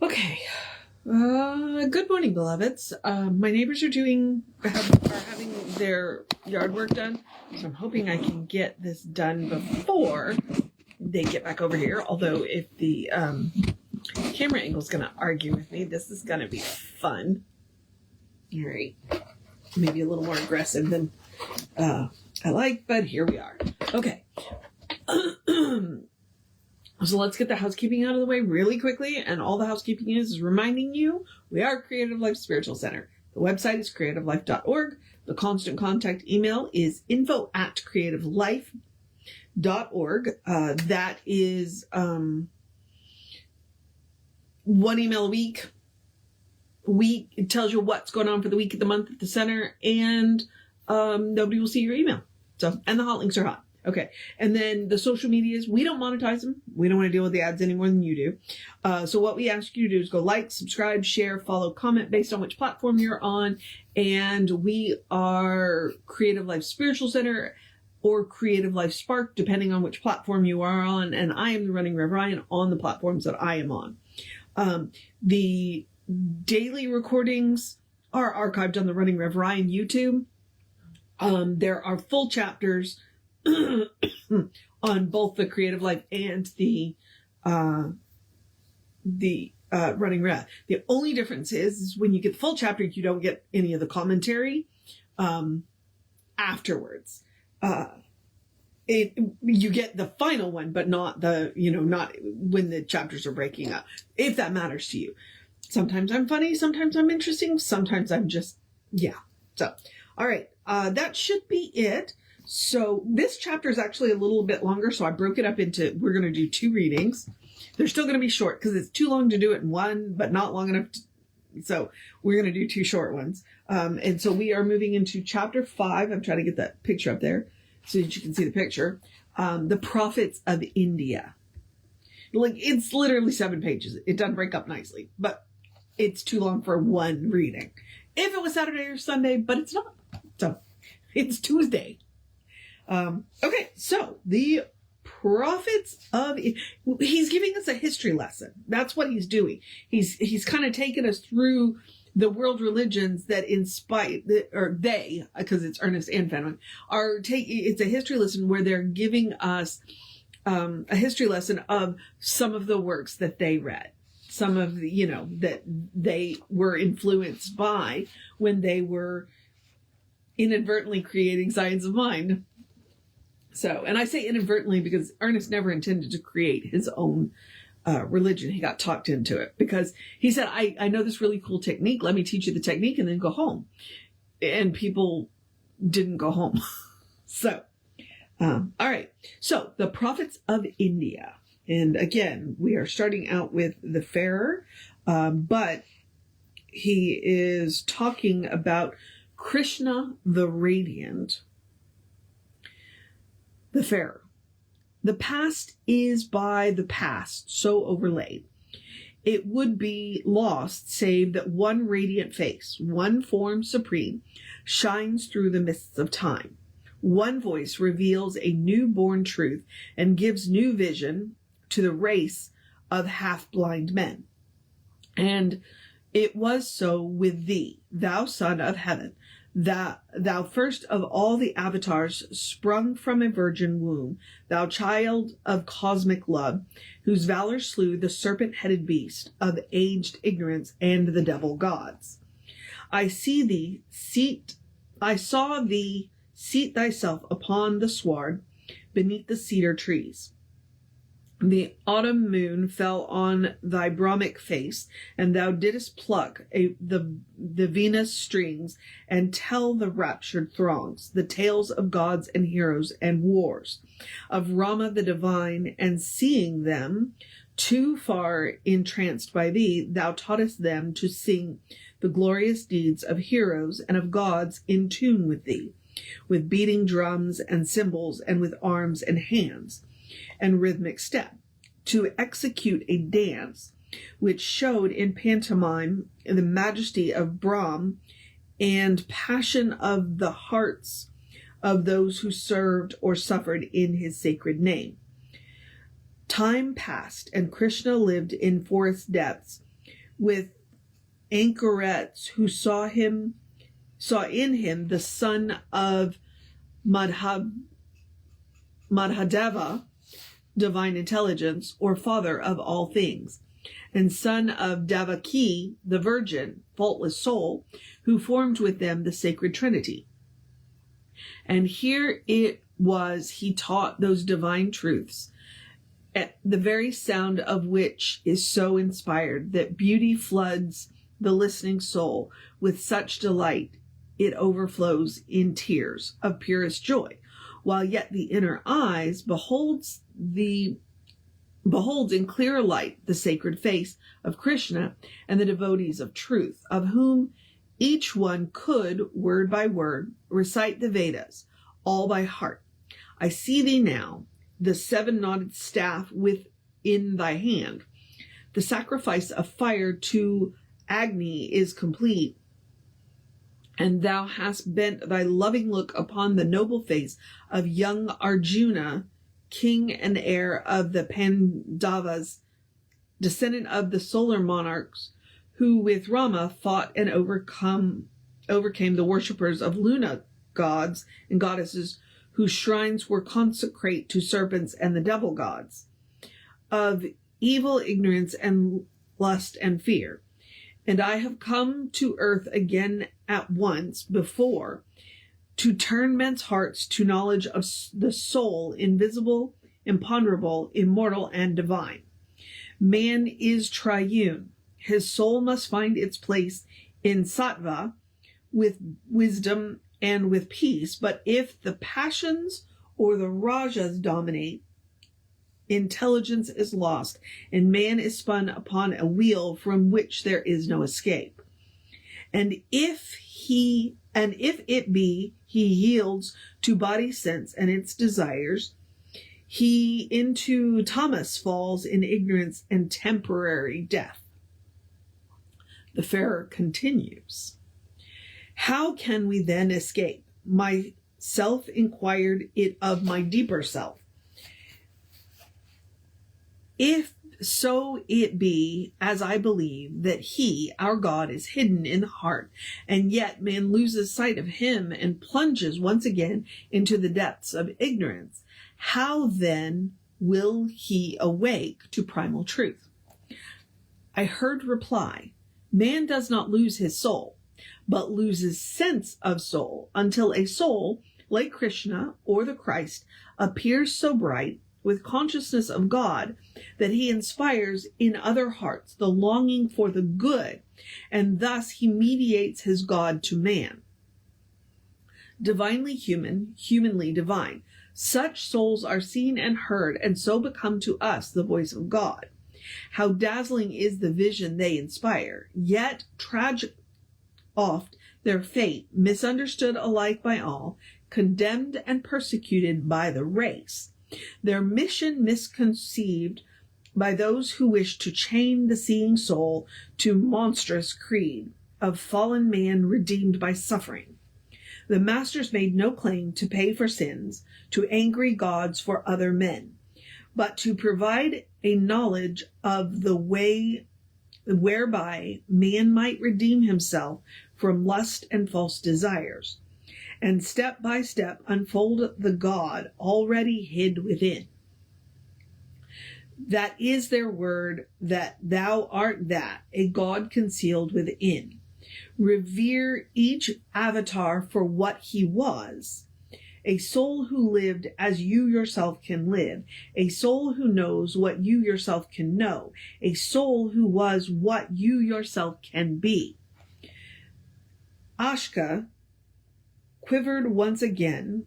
Okay. Good morning, beloveds. My neighbors are having their yard work done, so I'm hoping I can get this done before they get back over here. Although if the camera angle is going to argue with me, this is going to be fun. All right. Maybe a little more aggressive than I like, but here we are. Okay. So let's get the housekeeping out of the way really quickly. And all the housekeeping is reminding you, we are Creative Life Spiritual Center. The website is creativelife.org. The constant contact email is info@creativelife.org. That is one email a week. It tells you what's going on for the week, the month at the center, and nobody will see your email. So, and the hot links are hot. Okay. And then the social medias, we don't monetize them. We don't want to deal with the ads any more than you do. So what we ask you to do is go like, subscribe, share, follow, comment based on which platform you're on. And we are Creative Life Spiritual Center or Creative Life Spark, depending on which platform you are on. And I am the Running Rev Ryan on the platforms that I am on. The daily recordings are archived on the Running Rev Ryan YouTube. There are full chapters on both the Creative Life and the Running Rev. The only difference is when you get the full chapter, you don't get any of the commentary afterwards. You get the final one, but not not when the chapters are breaking up, if that matters to you. Sometimes I'm funny, sometimes I'm interesting, sometimes I'm just, yeah. So, all right, that should be it. So this chapter is actually a little bit longer, so I broke it up into, we're going to do 2 readings. They're still going to be short because it's too long to do it in one, but not long enough. So we're going to do 2 short ones. And so we are moving into chapter 5. I'm trying to get that picture up there so that you can see the picture. The Prophets of India. Like, it's literally 7 pages. It doesn't break up nicely, but it's too long for one reading. If it was Saturday or Sunday, but it's not. So it's Tuesday. Okay, so the prophets of, he's giving us a history lesson. That's what he's doing. He's kind of taken us through the world religions that they, because it's Ernest and Fenwicke, it's a history lesson where they're giving us a history lesson of some of the works that they read. Some of the, that they were influenced by when they were inadvertently creating science of mind. So, and I say inadvertently because Ernest never intended to create his own religion. He got talked into it because he said, I know this really cool technique. Let me teach you the technique and then go home. And people didn't go home. So, all right. So the Prophets of India. And again, we are starting out with the Wayfarer, but he is talking about Krishna the Radiant. The Wayfarer. The past is by the past so overlaid. It would be lost save that one radiant face, one form supreme, shines through the mists of time. One voice reveals a newborn truth and gives new vision to the race of half-blind men. And it was so with thee, thou son of heaven, thou first of all the avatars sprung from a virgin womb, thou child of cosmic love, whose valor slew the serpent-headed beast of aged ignorance and the devil gods. I saw thee seat thyself upon the sward beneath the cedar trees. The autumn moon fell on thy Brahmic face, and thou didst pluck the Venus strings and tell the raptured throngs the tales of gods and heroes and wars, of Rama the divine, and seeing them too far entranced by thee, thou taughtest them to sing the glorious deeds of heroes and of gods in tune with thee, with beating drums and cymbals and with arms and hands and rhythmic step, to execute a dance which showed in pantomime the majesty of Brahm and passion of the hearts of those who served or suffered in his sacred name. Time passed, and Krishna lived in forest depths, with anchorets, who saw in him the son of Madhadeva, divine intelligence, or father of all things, and son of Devaki, the virgin, faultless soul, who formed with them the sacred Trinity. And here it was he taught those divine truths, at the very sound of which is so inspired that beauty floods the listening soul with such delight it overflows in tears of purest joy, while yet the inner eyes beholds in clearer light the sacred face of Krishna and the devotees of truth, of whom each one could, word by word, recite the Vedas, all by heart. I see thee now, the seven-knotted staff within thy hand. The sacrifice of fire to Agni is complete, and thou hast bent thy loving look upon the noble face of young Arjuna, king and heir of the Pandavas, descendant of the solar monarchs, who with Rama fought and overcame the worshippers of Luna gods and goddesses, whose shrines were consecrate to serpents and the devil gods, of evil, ignorance, and lust and fear. And I have come to earth again at once before, to turn men's hearts to knowledge of the soul, invisible, imponderable, immortal, and divine. Man is triune. His soul must find its place in sattva, with wisdom and with peace. But if the passions or the rajas dominate, intelligence is lost, and man is spun upon a wheel from which there is no escape. And if it be he yields to body sense and its desires, he into tamas falls in ignorance and temporary death. The Farer continues. How can we then escape? Myself inquired it of my deeper self. If so it be, as I believe, that he, our God, is hidden in the heart, and yet man loses sight of him and plunges once again into the depths of ignorance, how then will he awake to primal truth? I heard reply, man does not lose his soul, but loses sense of soul, until a soul, like Krishna or the Christ, appears so bright with consciousness of God that he inspires in other hearts the longing for the good, and thus he mediates his God to man. Divinely human, humanly divine. Such souls are seen and heard, and so become to us the voice of God. How dazzling is the vision they inspire, yet tragic oft their fate, misunderstood alike by all, condemned and persecuted by the race. Their mission misconceived by those who wish to chain the seeing soul to monstrous creed of fallen man redeemed by suffering. The masters made no claim to pay for sins, to angry gods for other men, but to provide a knowledge of the way whereby man might redeem himself from lust and false desires, and step by step unfold the God already hid within. That is their word, that thou art that, a God concealed within. Revere each avatar for what he was, a soul who lived as you yourself can live, a soul who knows what you yourself can know, a soul who was what you yourself can be. Ashka quivered once again,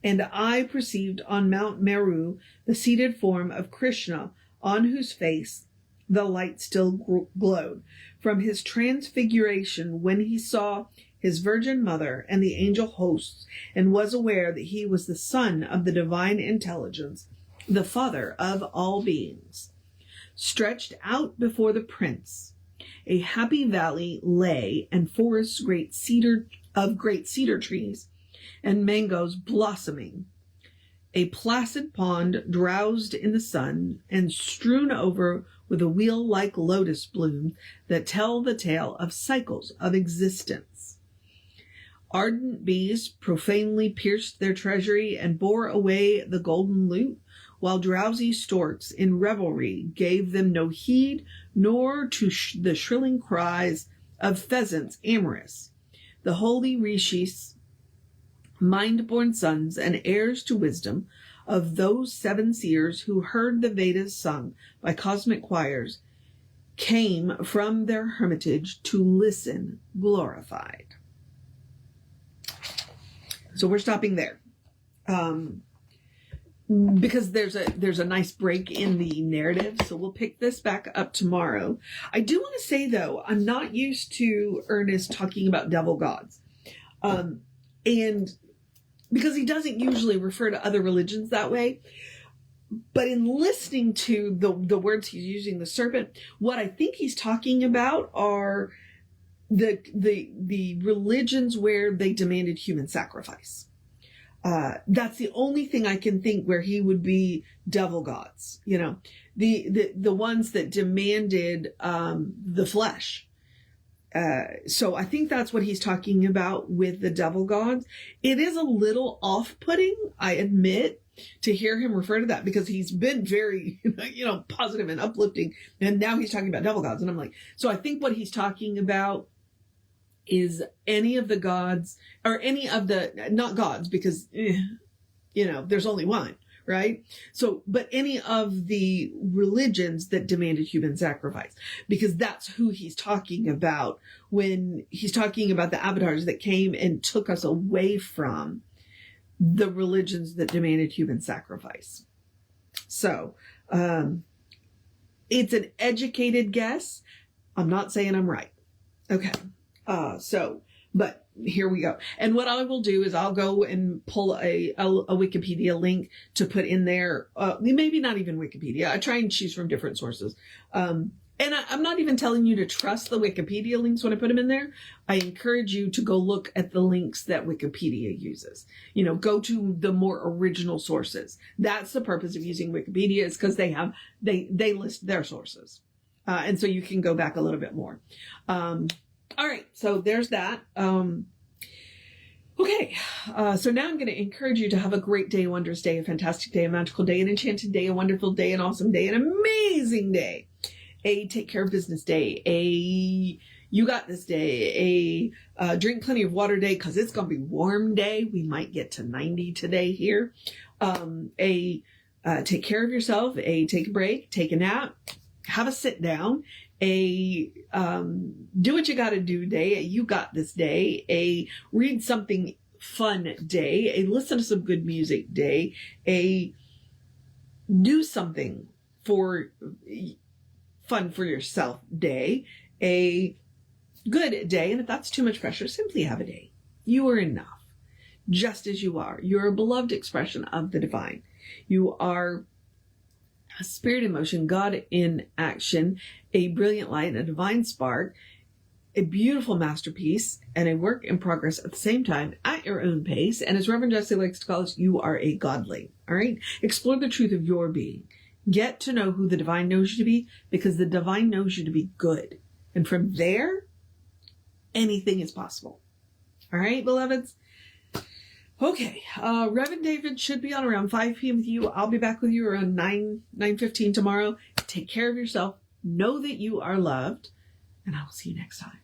and I perceived on Mount Meru the seated form of Krishna, on whose face the light still glowed from his transfiguration when he saw his virgin mother and the angel hosts, and was aware that he was the son of the divine intelligence, the father of all beings. Stretched out before the prince, a happy valley lay, and forests great cedar trees and mangoes blossoming. A placid pond drowsed in the sun and strewn over with a wheel-like lotus bloom that tell the tale of cycles of existence. Ardent bees profanely pierced their treasury and bore away the golden loot, while drowsy storks in revelry gave them no heed, nor to the shrilling cries of pheasants amorous. The holy rishis, mind-born sons and heirs to wisdom of those seven seers who heard the Vedas sung by cosmic choirs, came from their hermitage to listen glorified. So we're stopping there. Because there's a nice break in the narrative, so we'll pick this back up tomorrow. I do want to say, though, I'm not used to Ernest talking about devil gods. And because he doesn't usually refer to other religions that way. But in listening to the words he's using, the serpent, what I think he's talking about are the religions where they demanded human sacrifice. That's the only thing I can think where he would be devil gods, you know, the ones that demanded the flesh. So I think that's what he's talking about with the devil gods. It is a little off-putting, I admit, to hear him refer to that, because he's been very, you know, positive and uplifting, and now he's talking about devil gods. And I'm like, so I think what he's talking about is any of the gods, or any of the, not gods, because, you know, there's only one, right? So, but any of the religions that demanded human sacrifice, because that's who he's talking about when he's talking about the avatars that came and took us away from the religions that demanded human sacrifice. So, it's an educated guess. I'm not saying I'm right. Okay. But here we go. And what I will do is I'll go and pull a Wikipedia link to put in there. Maybe not even Wikipedia. I try and choose from different sources. And I'm not even telling you to trust the Wikipedia links when I put them in there. I encourage you to go look at the links that Wikipedia uses. You know, go to the more original sources. That's the purpose of using Wikipedia, is because they list their sources. And so you can go back a little bit more. All right, so there's that. Okay, so now I'm going to encourage you to have a great day, a wondrous day, a fantastic day, a magical day, an enchanted day, a wonderful day, an awesome day, an amazing day, a take care of business day, a you got this day, a drink plenty of water day, because it's going to be warm day. We might get to 90 today here. Take care of yourself, a take a break, take a nap, have a sit down, a do what you got to do day, a you got this day, a read something fun day, a listen to some good music day, a do something for fun for yourself day, a good day. And if that's too much pressure, simply have a day. You are enough, just as you are. You're a beloved expression of the divine. You are a spirit in motion, God in action, a brilliant light, a divine spark, a beautiful masterpiece, and a work in progress at the same time, at your own pace. And as Reverend Jesse likes to call us, you are a godling. All right? Explore the truth of your being. Get to know who the divine knows you to be, because the divine knows you to be good. And from there, anything is possible. All right, beloveds? Okay, Reverend David should be on around 5 p.m. with you. I'll be back with you around 9:15 tomorrow. Take care of yourself. Know that you are loved, and I will see you next time.